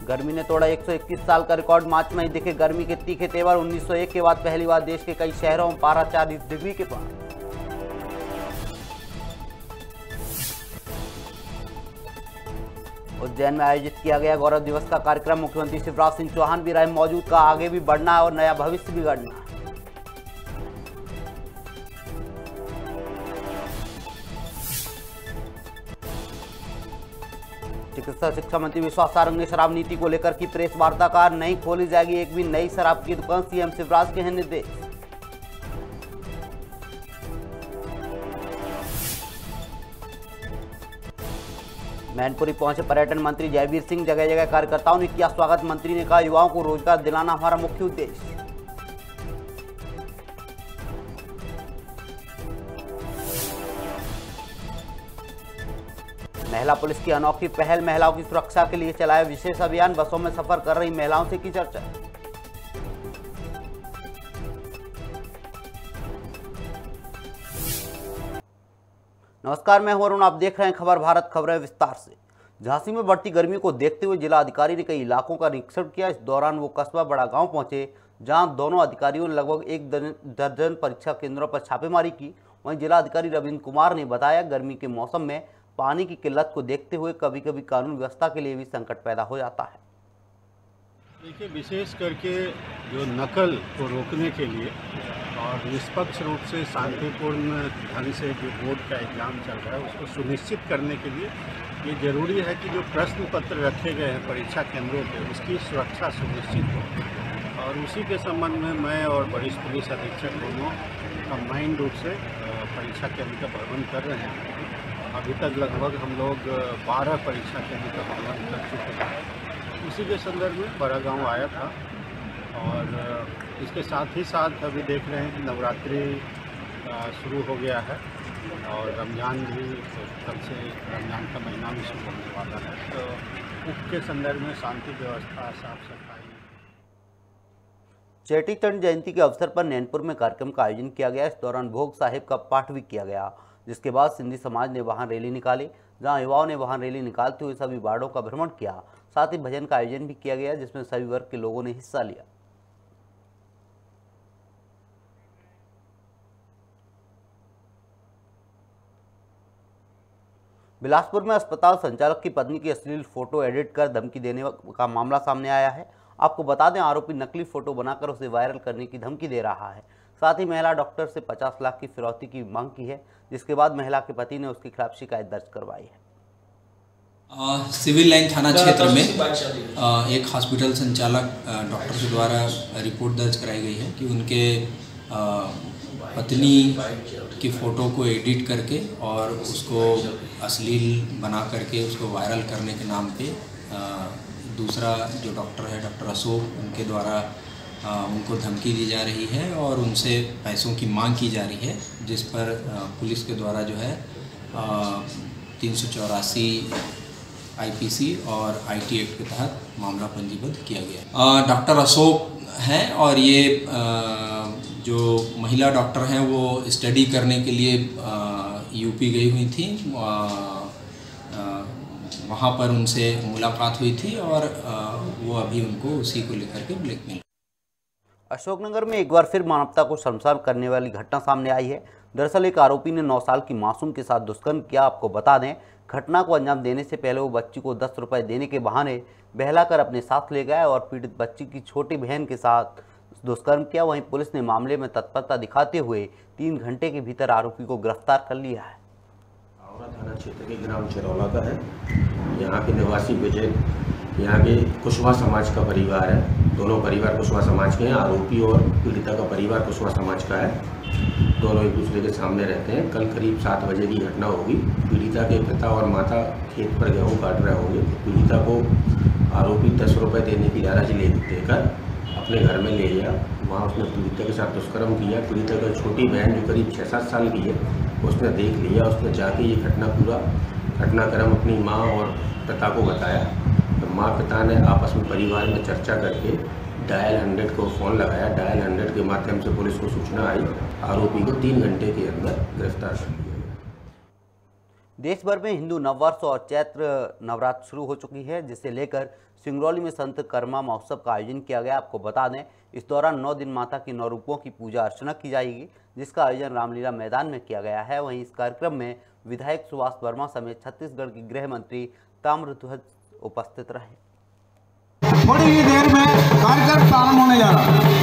गर्मी ने तोड़ा 121 साल का रिकॉर्ड। मार्च में ही दिखे गर्मी के तीखे तेवर। 1901 के बाद पहली बार देश के कई शहरों में पारा 40 डिग्री के पार। उज्जैन में आयोजित किया गया गौरव दिवस का कार्यक्रम। मुख्यमंत्री शिवराज सिंह चौहान भी रहे मौजूद। का आगे भी बढ़ना है और नया भविष्य भी गढ़ना है। चिकित्सा शिक्षा मंत्री विश्वास सारंग ने शराब नीति को लेकर की प्रेस वार्ता। का नहीं खोली जाएगी एक भी नई शराब की दुकान। सीएम शिवराज के हैं निर्देश। मैनपुरी पहुंचे पर्यटन मंत्री जयवीर सिंह। जगह जगह कार्यकर्ताओं ने किया स्वागत। मंत्री ने कहा युवाओं को रोजगार दिलाना हमारा मुख्य उद्देश्य। महिला पुलिस की अनोखी पहल। महिलाओं की सुरक्षा के लिए चलाया विशेष अभियान। बसों में सफर कर रही महिलाओं से की चर्चा। नमस्कार, मैं हूं अरुण। आप देख रहे हैं खबर भारत। खबरें विस्तार से। झांसी में बढ़ती गर्मी को देखते हुए जिला अधिकारी ने कई इलाकों का निरीक्षण किया। इस दौरान वो कस्बा बड़ा गांव पहुंचे, जहां दोनों अधिकारियों ने लगभग एक दर्जन परीक्षा केंद्रों पर छापेमारी की। वहीं जिला अधिकारी रविंद्र कुमार ने बताया गर्मी के मौसम में पानी की किल्लत को देखते हुए कभी कभी कानून व्यवस्था के लिए भी संकट पैदा हो जाता है। देखिए, विशेष करके जो नकल को रोकने के लिए और निष्पक्ष रूप से शांतिपूर्ण ढंग से जो बोर्ड का एग्जाम चल रहा है उसको सुनिश्चित करने के लिए ये जरूरी है कि जो प्रश्न पत्र रखे गए हैं परीक्षा केंद्रों पे उसकी सुरक्षा सुनिश्चित हो। और उसी के संबंध में मैं और वरिष्ठ पुलिस अधीक्षक दोनों कंबाइंड रूप से परीक्षा केंद्र का प्रबंध कर रहे हैं। अभी तक लगभग हम लोग 12 परीक्षा केंद्र का प्रबंध कर चुके हैं। उसी के संदर्भ में बड़ा गांव आया था और इसके साथ ही साथ अभी देख रहे हैं कि नवरात्रि शुरू हो गया है और रमज़ान भी कल से रमज़ान का महीना भी शुरू होने वाला है। तो उसके संदर्भ में शांति व्यवस्था, साफ सफाई। चेटीचंड जयंती के अवसर पर नैनपुर में कार्यक्रम का आयोजन किया गया। इस दौरान भोग साहिब का पाठ भी किया गया, जिसके बाद सिंधी समाज ने वहां रैली निकाली। जहां युवाओं ने वहां रैली निकालते हुए सभी वार्डों का भ्रमण किया। साथ ही भजन का आयोजन भी किया गया, जिसमें सभी वर्ग के लोगों ने हिस्सा लिया। बिलासपुर में अस्पताल संचालक की पत्नी की अश्लील फोटो एडिट कर धमकी देने का मामला सामने आया है। आपको बता दें, आरोपी नकली फोटो बनाकर उसे वायरल करने की धमकी दे रहा है। साथ ही महिला डॉक्टर से 50 लाख की फिरौती की मांग की है, जिसके बाद महिला के पति ने उसके खिलाफ शिकायत दर्ज करवाई है। सिविल लाइन थाना क्षेत्र में एक हॉस्पिटल संचालक डॉक्टर के द्वारा रिपोर्ट दर्ज कराई गई है कि उनके पत्नी की फ़ोटो को एडिट करके और उसको अश्लील बना करके उसको वायरल करने के नाम पे दूसरा जो डॉक्टर है, डॉक्टर अशोक, उनके द्वारा उनको धमकी दी जा रही है और उनसे पैसों की मांग की जा रही है, जिस पर पुलिस के द्वारा जो है 384 IPC और IT एक्ट के तहत मामला पंजीबद्ध किया गया। डॉक्टर अशोक हैं और ये जो महिला डॉक्टर हैं वो स्टडी करने के लिए यूपी गई हुई थी। वहाँ पर उनसे मुलाकात हुई थी और वो अभी उनको उसी को लेकर के ब्लैकमेल। अशोकनगर में एक बार फिर मानवता को शर्मसार करने वाली घटना सामने आई है। दरअसल एक आरोपी ने 9 साल की मासूम के साथ दुष्कर्म किया। आपको बता दें, घटना को अंजाम देने से पहले वो बच्ची को 10 रुपए देने के बहाने बहलाकर अपने साथ ले गया और पीड़ित बच्ची की छोटी बहन के साथ दुष्कर्म किया। वहीं पुलिस ने मामले में तत्परता दिखाते हुए 3 घंटे के भीतर आरोपी को गिरफ्तार कर लिया है। आवरा थाना क्षेत्र के ग्राम चिरौला का है। यहाँ के निवासी विजय यहाँ के कुशवाहा समाज का परिवार है। दोनों परिवार कुशवाहा समाज के हैं। आरोपी और पीड़िता का परिवार कुशवाहा समाज का है। दोनों एक दूसरे के सामने रहते हैं। कल करीब 7 बजे की घटना होगी। पीड़िता के पिता और माता खेत पर गेहूँ काट रहे होंगे। पीड़िता को आरोपी 10 रुपये देने की लालच देकर अपने घर में ले गया। वहाँ उसने पीड़िता के साथ दुष्कर्म किया। पीड़िता की छोटी बहन जो करीब 6-7 साल की है उसने देख लिया। उसने जाके ये पूरा घटनाक्रम अपनी माँ और पिता को बताया। तो माँ पिता ने आपस में परिवार में चर्चा करके डायल 100 को फ़ोन लगाया। डायल 100 के माध्यम से पुलिस को सूचना आई। आरोपी को 3 घंटे के अंदर गिरफ्तार कर लिया गया। देश भर में हिंदू नववर्ष और चैत्र नवरात्र शुरू हो चुकी है, जिसे लेकर सिंगरौली में संत कर्मा महोत्सव का आयोजन किया गया। आपको बता दें, इस दौरान 9 दिन माता की 9 रूपों की पूजा अर्चना की जाएगी, जिसका आयोजन रामलीला मैदान में किया गया है। वहीं इस कार्यक्रम में विधायक सुभाष वर्मा समेत छत्तीसगढ़ के गृह मंत्री ताम्रध्वज उपस्थित रहे। थोड़ी ही देर में कार्यक्रम प्रारंभ होने जा रहा है।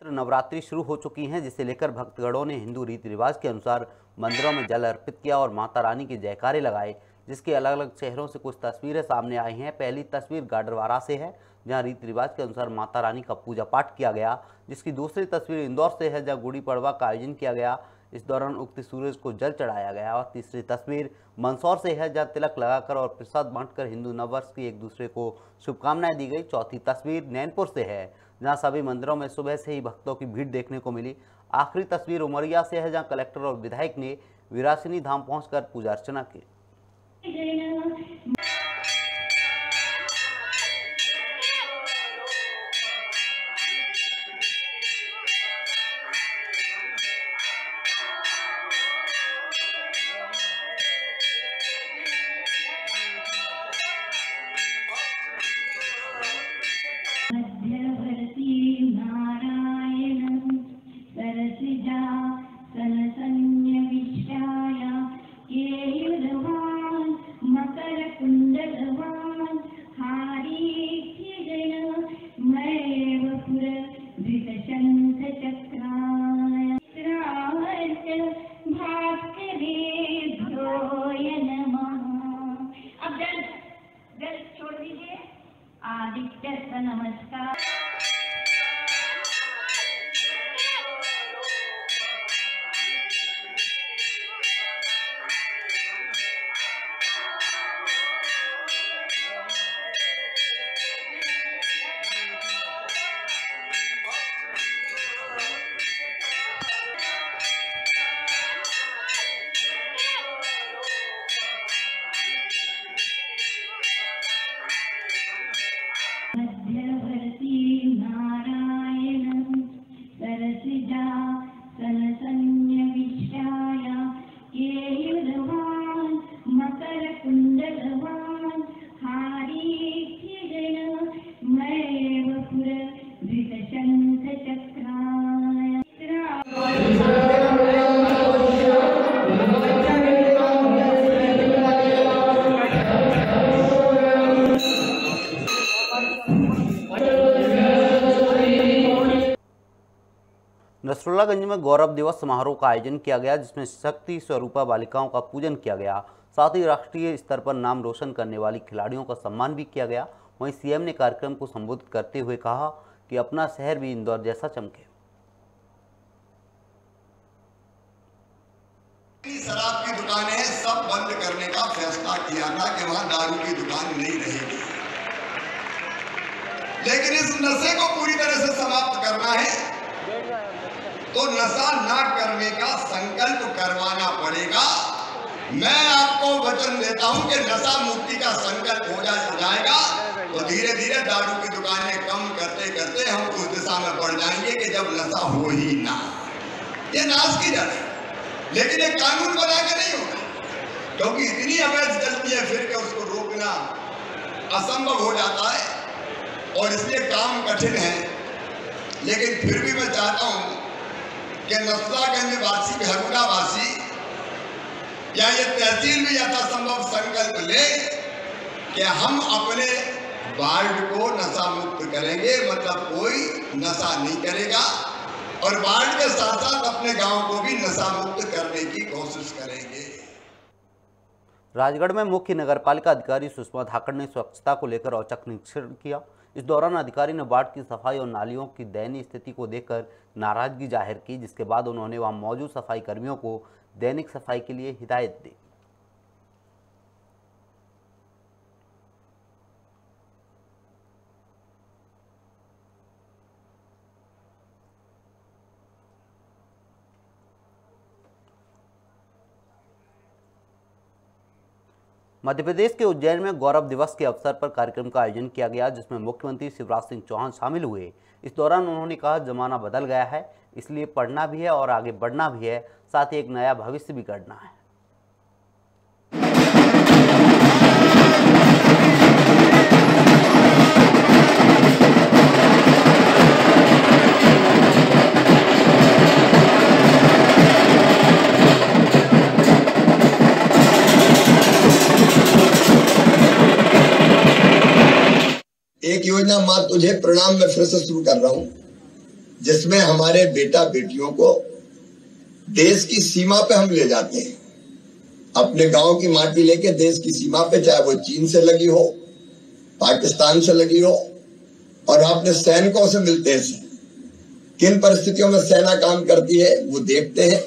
नवरात्रि शुरू हो चुकी हैं, जिसे लेकर भक्तगणों ने हिंदू रीति रिवाज के अनुसार मंदिरों में जल अर्पित किया और माता रानी के जयकारे लगाए, जिसके अलग अलग शहरों से कुछ तस्वीरें सामने आई हैं। पहली तस्वीर गाडरवारा से है, जहां रीति रिवाज के अनुसार माता रानी का पूजा पाठ किया गया, जिसकी दूसरी तस्वीर इंदौर से है, जहां गुड़ी पड़वा का आयोजन किया गया। इस दौरान उगते सूरज को जल चढ़ाया गया। और तीसरी तस्वीर मंदसौर से है, जहां तिलक लगाकर और प्रसाद बांटकर हिंदू नववर्ष की एक दूसरे को शुभकामनाएं दी गई। चौथी तस्वीर नैनपुर से है, जहां सभी मंदिरों में सुबह से ही भक्तों की भीड़ देखने को मिली। आखिरी तस्वीर उमरिया से है, जहां कलेक्टर और विधायक ने विरासिनी धाम पहुंचकर पूजा अर्चना की। नमस्कार। नसरुल्लागंज में गौरव दिवस समारोह का आयोजन किया गया, जिसमें शक्ति स्वरूपा बालिकाओं का पूजन किया गया। साथ ही राष्ट्रीय स्तर पर नाम रोशन करने वाली खिलाड़ियों का सम्मान भी किया गया। वहीं सीएम ने कार्यक्रम को संबोधित करते हुए कहा कि अपना शहर भी इंदौर जैसा चमके। शराब की दुकानें सब बंद करने का फैसला किया था कि वहां दारू की दुकान नहीं रहेगी, लेकिन इस नशे को पूरी तरह से समाप्त करना है तो नशा ना करने का संकल्प करवाना पड़ेगा। मैं आपको वचन देता हूं कि नशा मुक्ति का संकल्प हो जाएगा तो धीरे धीरे दारू की दुकानें कम करते करते हम उस दिशा में बढ़ जाएंगे कि जब नशा हो ही ना। ये नाश की जाए, लेकिन एक कानून बना के नहीं होगा, क्योंकि इतनी अवैध चलती है फिर के उसको रोकना असंभव हो जाता है और इसलिए काम कठिन है। लेकिन फिर भी मैं चाहता हूं कि नसरुल्लागंज वासी, भगुड़ा वासी या ये तहसील भी यथासंभव संकल्प ले कि हम अपने वार्ड को नशा मुक्त करेंगे, मतलब कोई नशा नहीं करेगा, और वार्ड के साथ साथ अपने गांव को भी नशा मुक्त करने की कोशिश करेंगे। राजगढ़ में मुख्य नगरपालिका अधिकारी सुषमा धाकड़ ने स्वच्छता को लेकर औचक निरीक्षण किया। इस दौरान अधिकारी ने वार्ड की सफाई और नालियों की दयनीय स्थिति को देखकर नाराजगी जाहिर की, जिसके बाद उन्होंने वहां मौजूद सफाई कर्मियों को दैनिक सफाई के लिए हिदायत दी। मध्य प्रदेश के उज्जैन में गौरव दिवस के अवसर पर कार्यक्रम का आयोजन किया गया, जिसमें मुख्यमंत्री शिवराज सिंह चौहान शामिल हुए। इस दौरान उन्होंने कहा, जमाना बदल गया है, इसलिए पढ़ना भी है और आगे बढ़ना भी है, साथ ही एक नया भविष्य भी गढ़ना है। एक योजना मां तुझे प्रणाम में फिर से शुरू कर रहा हूं, जिसमें हमारे बेटा बेटियों को देश की सीमा पे हम ले जाते हैं, अपने गांव की माटी लेके देश की सीमा पे, चाहे वो चीन से लगी हो, पाकिस्तान से लगी हो, और अपने सैनिकों से मिलते हैं। किन परिस्थितियों में सेना काम करती है वो देखते हैं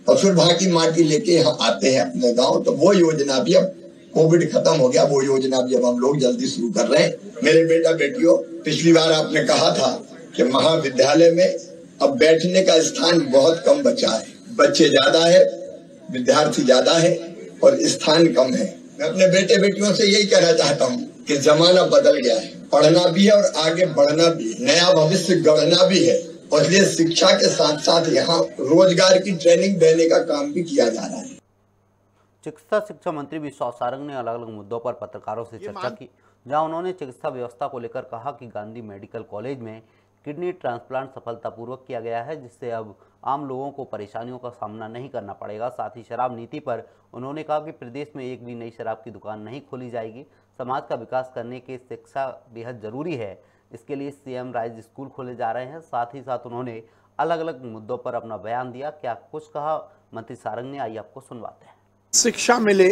और फिर वहां की माटी लेके यहाँ आते हैं अपने गांव। तो वो योजना भी, अब कोविड खत्म हो गया, वो योजना भी अब हम लोग जल्दी शुरू कर रहे हैं। मेरे बेटा बेटियों, पिछली बार आपने कहा था कि महाविद्यालय में अब बैठने का स्थान बहुत कम बचा है, बच्चे ज्यादा है, विद्यार्थी ज्यादा है और स्थान कम है। मैं अपने बेटे बेटियों से यही कहना चाहता हूँ कि जमाना बदल गया है, पढ़ना भी है और आगे बढ़ना भी है, नया भविष्य गढ़ना भी है, और इसलिए शिक्षा के साथ साथ यहाँ रोजगार की ट्रेनिंग देने का काम भी किया जा रहा है। चिकित्सा शिक्षा मंत्री विश्वास सारंग ने अलग अलग मुद्दों पर पत्रकारों से चर्चा की, जहां उन्होंने चिकित्सा व्यवस्था को लेकर कहा कि गांधी मेडिकल कॉलेज में किडनी ट्रांसप्लांट सफलतापूर्वक किया गया है, जिससे अब आम लोगों को परेशानियों का सामना नहीं करना पड़ेगा। साथ ही शराब नीति पर उन्होंने कहा कि प्रदेश में एक भी नई शराब की दुकान नहीं खोली जाएगी। समाज का विकास करने के शिक्षा बेहद जरूरी है, इसके लिए सीएम राइज स्कूल खोले जा रहे हैं। साथ ही साथ उन्होंने अलग अलग मुद्दों पर अपना बयान दिया। क्या कुछ कहा मंत्री सारंग ने, आइए आपको सुनवाते हैं। शिक्षा मिले,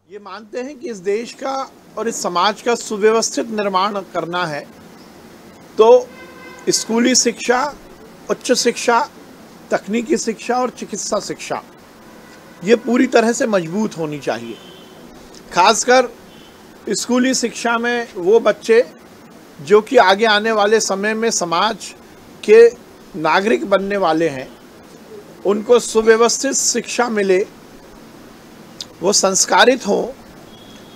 ये मानते हैं कि इस देश का और इस समाज का सुव्यवस्थित निर्माण करना है, तो स्कूली शिक्षा, उच्च शिक्षा, तकनीकी शिक्षा और चिकित्सा शिक्षा ये पूरी तरह से मजबूत होनी चाहिए। खासकर स्कूली शिक्षा में वो बच्चे जो कि आगे आने वाले समय में समाज के नागरिक बनने वाले हैं, उनको सुव्यवस्थित शिक्षा मिले, वो संस्कारित हो,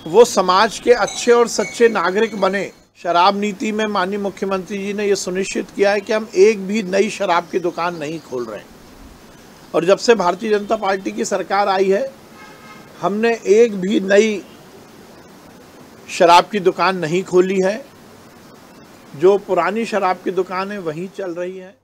वो समाज के अच्छे और सच्चे नागरिक बने। शराब नीति में माननीय मुख्यमंत्री जी ने ये सुनिश्चित किया है कि हम एक भी नई शराब की दुकान नहीं खोल रहे हैं, और जब से भारतीय जनता पार्टी की सरकार आई है, हमने एक भी नई शराब की दुकान नहीं खोली है। जो पुरानी शराब की दुकान है वहीं चल रही है।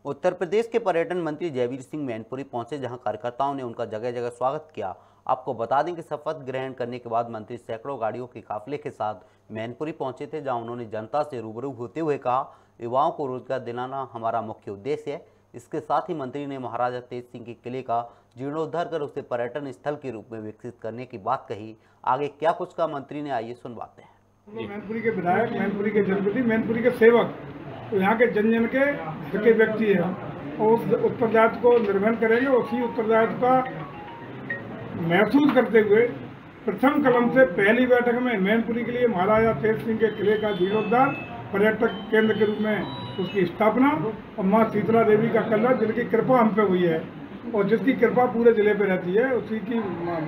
उत्तर प्रदेश के पर्यटन मंत्री जयवीर सिंह मैनपुरी पहुंचे, जहां कार्यकर्ताओं ने उनका जगह जगह स्वागत किया। आपको बता दें कि शपथ ग्रहण करने के बाद मंत्री सैकड़ों गाड़ियों के काफिले के साथ मैनपुरी पहुंचे थे, जहां उन्होंने जनता से रूबरू होते हुए कहा, युवाओं को रोजगार दिलाना हमारा मुख्य उद्देश्य है। इसके साथ ही मंत्री ने महाराजा तेज सिंह के किले का जीर्णोद्धार कर उसे पर्यटन स्थल के रूप में विकसित करने की बात कही। आगे क्या कुछ कहा मंत्री ने, आइए सुनवाते हैं। मैनपुरी के विधायक, मैनपुरी के जनप्रतिनिधि, मैनपुरी के सेवक, तो यहाँ के जन जन के घर के व्यक्ति है, और उस उत्तरदायित्व को निर्वहन करेंगे। उसी उत्तरदायित्व का महसूस करते हुए प्रथम कदम से पहली बैठक में मैनपुरी के लिए महाराजा तेज सिंह के किले का जीर्णोद्धार, पर्यटक केंद्र के रूप में उसकी स्थापना, और माँ शीतला देवी का कलश, जिनकी कृपा हम पे हुई है और जिसकी कृपा पूरे जिले पे रहती है, उसी की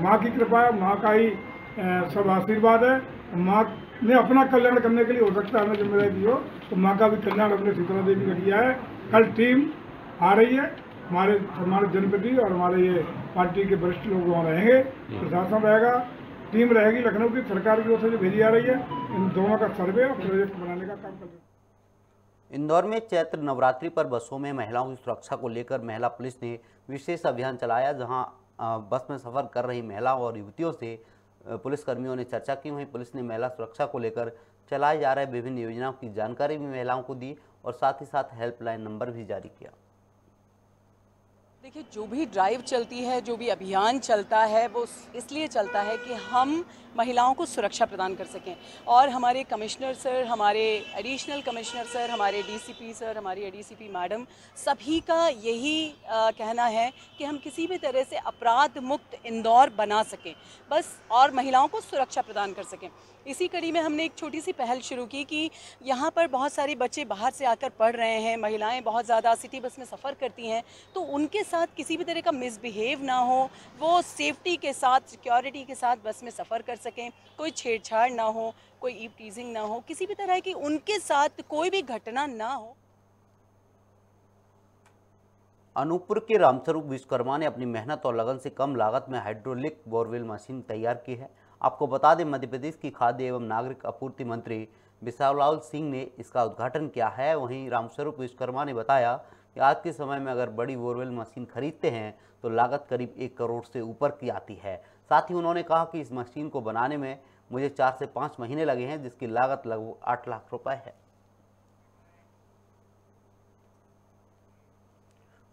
माँ की कृपा है, माँ का ही सब आशीर्वाद है। माँ ने अपना कल्याण करने के लिए, हो सकता है हमें जिम्मेदारी दी हो, तो माँ का भी कल्याण अपने शीतला देवी का किया है। कल टीम आ रही है, हमारे जनप्रतिनिधि और हमारे ये पार्टी के वरिष्ठ लोग वहाँ रहेंगे, प्रशासन रहेगा, टीम रहेगी लखनऊ की, सरकार की ओर से जो भेजी जा रही है। इन दोनों का सर्वे और प्रोजेक्ट बनाने का काम कर रहे हैं। इंदौर में चैत्र नवरात्रि पर बसों में महिलाओं की सुरक्षा को लेकर महिला पुलिस ने विशेष अभियान चलाया, जहां बस में सफर कर रही महिलाओं और युवतियों से पुलिसकर्मियों ने चर्चा की। वहीं पुलिस ने महिला सुरक्षा को लेकर चलाए जा रहे विभिन्न योजनाओं की जानकारी भी महिलाओं को दी और साथ ही साथ हेल्पलाइन नंबर भी जारी किया। देखिए, जो भी ड्राइव चलती है, जो भी अभियान चलता है, वो इसलिए चलता है कि हम महिलाओं को सुरक्षा प्रदान कर सकें। और हमारे कमिश्नर सर, हमारे एडिशनल कमिश्नर सर, हमारे डीसीपी सर, हमारी एडीसीपी मैडम, सभी का यही कहना है कि हम किसी भी तरह से अपराध मुक्त इंदौर बना सकें बस, और महिलाओं को सुरक्षा प्रदान कर सकें। इसी कड़ी में हमने एक छोटी सी पहल शुरू की कि यहाँ पर बहुत सारे बच्चे बाहर से आकर पढ़ रहे हैं, महिलाएं बहुत ज़्यादा सिटी बस में सफ़र करती हैं, तो उनके साथ किसी भी तरह का मिसबिहेव ना हो, वो सेफ्टी के साथ, सिक्योरिटी के साथ बस में सफ़र कर सकें, कोई छेड़छाड़ ना हो, कोई ईव टीजिंग ना हो, किसी भी तरह की उनके साथ कोई भी घटना ना हो। अनूपपुर के रामस्वरूप विश्वकर्मा ने अपनी मेहनत और लगन से कम लागत में हाइड्रोलिक बोरवेल मशीन तैयार की है। आपको बता दें, मध्य प्रदेश की खाद्य एवं नागरिक आपूर्ति मंत्री बिसावलाल सिंह ने इसका उद्घाटन किया है। वहीं रामस्वरूप विश्वकर्मा ने बताया कि आज के समय में अगर बड़ी बोरवेल मशीन खरीदते हैं तो लागत करीब 1 करोड़ से ऊपर की आती है। साथ ही उन्होंने कहा कि इस मशीन को बनाने में मुझे 4 से 5 महीने लगे हैं, जिसकी लागत लगभग 8 लाख रुपए है।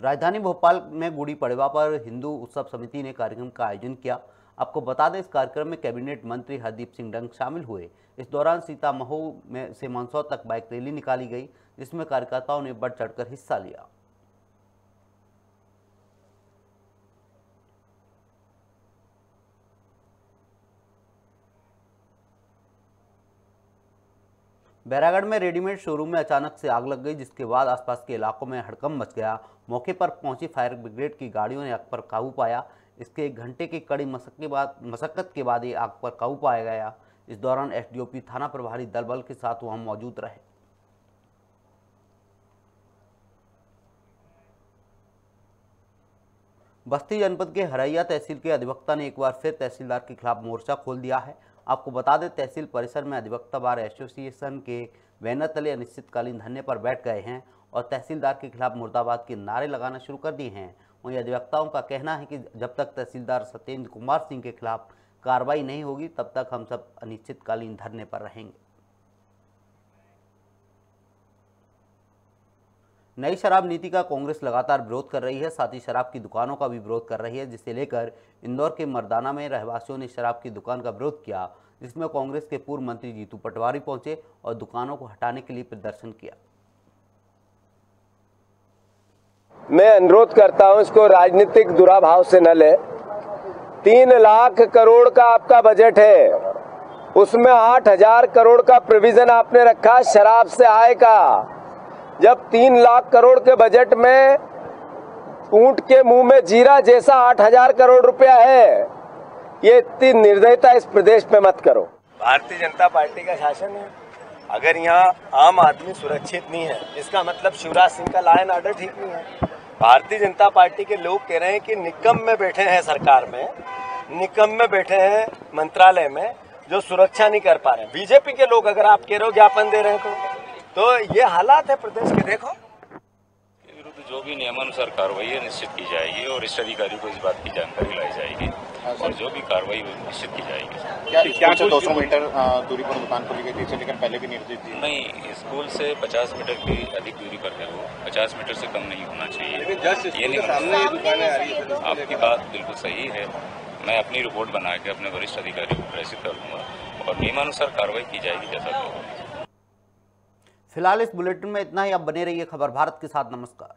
राजधानी भोपाल में गुड़ी पड़वा पर हिंदू उत्सव समिति ने कार्यक्रम का आयोजन किया। आपको बता दें, इस कार्यक्रम में कैबिनेट मंत्री हरदीप सिंह डंग शामिल हुए। इस दौरान सीतामऊ में से मंदसौर तक बाइक रैली निकाली गई, जिसमें कार्यकर्ताओं ने बढ़ चढ़कर हिस्सा लिया। बैरागढ़ में रेडीमेड शोरूम में अचानक से आग लग गई, जिसके बाद आसपास के इलाकों में हड़कंप मच गया। मौके पर पहुंची फायर ब्रिगेड की गाड़ियों ने आग पर काबू पाया। इसके 1 घंटे की कड़ी मशक्कत के बाद ये आग पर काबू पाया गया। इस दौरान एसडीओपी थाना प्रभारी दल बल के साथ वहां मौजूद रहे। बस्ती जनपद के हरैया तहसील के अधिवक्ता ने एक बार फिर तहसीलदार के खिलाफ मोर्चा खोल दिया है। आपको बता दें, तहसील परिसर में अधिवक्ता बार एसोसिएशन के बैनर तले अनिश्चितकालीन धरने पर बैठ गए हैं और तहसीलदार के खिलाफ मुर्दाबाद के नारे लगाना शुरू कर दिए हैं। वहीं अधिवक्ताओं का कहना है कि जब तक तहसीलदार सत्येंद्र कुमार सिंह के खिलाफ कार्रवाई नहीं होगी, तब तक हम सब अनिश्चितकालीन धरने पर रहेंगे। नई शराब नीति का कांग्रेस लगातार विरोध कर रही है, साथ ही शराब की दुकानों का भी विरोध कर रही है, जिसे लेकर इंदौर के मर्दाना में रहवासियों ने शराब की दुकान का विरोध किया, जिसमें कांग्रेस के पूर्व मंत्री जीतू पटवारी पहुंचे और दुकानों को हटाने के लिए प्रदर्शन किया। मैं अनुरोध करता हूं, इसको राजनीतिक दुराभाव से न ले। 3 लाख करोड़ का आपका बजट है, उसमें 8,000 करोड़ का प्रोविजन आपने रखा शराब से आय का। जब 3 लाख करोड़ के बजट में ऊंट के मुंह में जीरा जैसा 8,000 करोड़ रुपया है, ये इतनी निर्दयता इस प्रदेश में मत करो। भारतीय जनता पार्टी का शासन है, अगर यहाँ आम आदमी सुरक्षित नहीं है, इसका मतलब शिवराज सिंह का लॉ एंड ऑर्डर ठीक नहीं है। भारतीय जनता पार्टी के लोग कह रहे हैं कि निकम में बैठे हैं सरकार में, निकम में बैठे हैं मंत्रालय में, जो सुरक्षा नहीं कर पा रहे हैं। बीजेपी के लोग अगर आप कह रहे हो ज्ञापन दे रहे हैं तो ये हालात है प्रदेश के। देखो, विरुद्ध जो भी नियमानुसार कार्रवाई है निश्चित की जाएगी और वरिष्ठ अधिकारियों को इस बात की जानकारी लाई जाएगी और जो भी कार्रवाई निश्चित की जाएगी। क्या 200 मीटर दूरी पर दुकान खोली गई थी, लेकिन पहले भी निर्देश दिए? नहीं, स्कूल से 50 मीटर की अधिक दूरी पर है, वो 50 मीटर से कम नहीं होना चाहिए। ये नहीं, आपकी बात बिल्कुल सही है। मैं अपनी रिपोर्ट बना के अपने वरिष्ठ अधिकारियों को प्रेषित कर दूंगा और नियमानुसार कार्रवाई की जाएगी जैसा भी होगा। फिलहाल इस बुलेटिन में इतना ही। आप बने रहिए खबर भारत के साथ। नमस्कार।